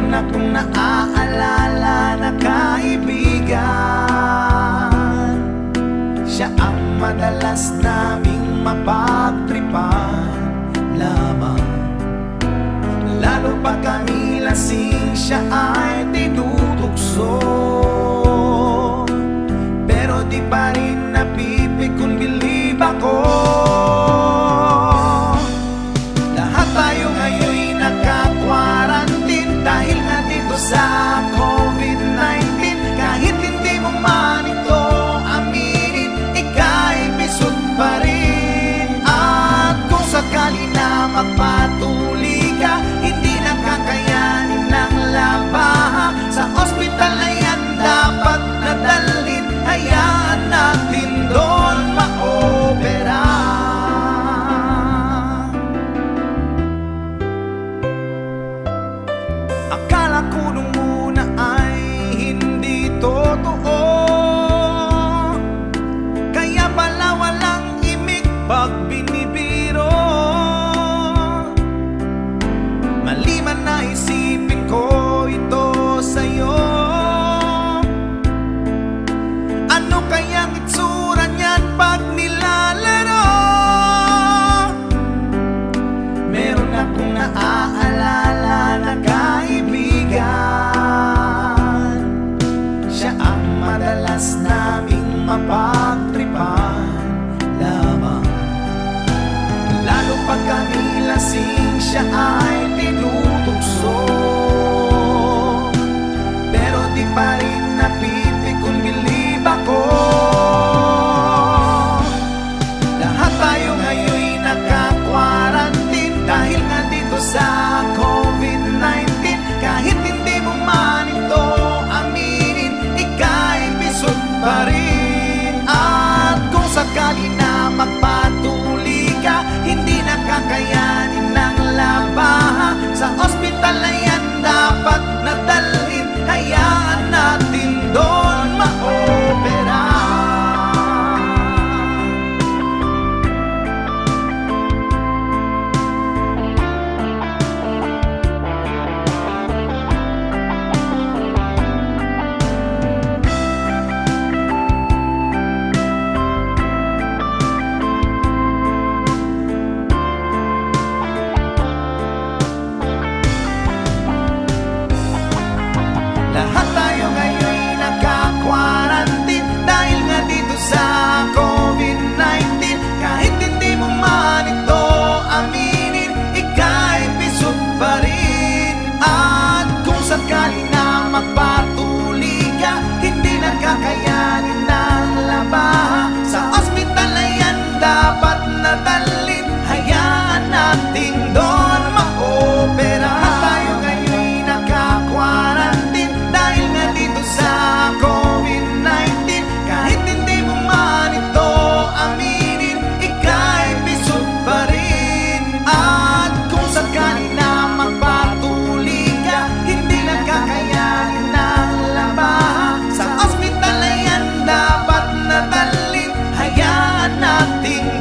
Meron akong naaalala na kaibigan, siya ang madalas naming mapagtripan lamang. Lalo pa kami lasing, siya ay tinutukso, pero di pa rin napipig kung bilib ako. Lahat tayo ngayon'y naka-quarantine dahil nga dito sa COVID-19. Kahit hindi mo man ito aminin, ika'y bisog pa rin. At kung sakali na magpatuli ka, hindi na kakayanin ng labaha. Sa ospital na yan dapat nadalhin, hayaan natin doon maopera. Akala ko nung una ay hindi totoo, kaya pala walang imik pag binibiro. Mali man na isipin ko ito sa'yo. Ano kayang itsura niyan pag nilalaro? Meron akong naaalala na kaibigan, siya ang madalas naming mapagtripan lamang. Lalo pag kami lasing, siya ay tinutukso, pero di pa rin napipig kung bilib ako. Lahat tayo ngayon'y naka-quarantine dahil nga dito sa COVID-19. Kahit hindi mo man ito aminin, ika'y bisog pa rin. At kung sakali na magpatuli ka, hindi na kakayanin ng labaha. Sa ospital na yan dapat nadalhin, hayaan natin doon maopera. Lahat tayo ngayon'y naka-quarantine dahil nga dito sa COVID-19. Kahit hindi mo man ito aminin, ika'y bisog pa rin. At kung sakali na magpatuli ka, hindi na kakayanin ng labaha. Sa ospital na yan dapat nadalhin, hayaan natin doon maopera. Lahat tayo ngayon'y naka-quarantine dahil nga dito sa COVID-19. Kahit hindi mo man ito aminin, ika'y bisog pa rin. At kung sakali na magpatuli ka, hindi na kakayanin ng labaha. Sa ospital na yan dapat nadalhin, hayaan natin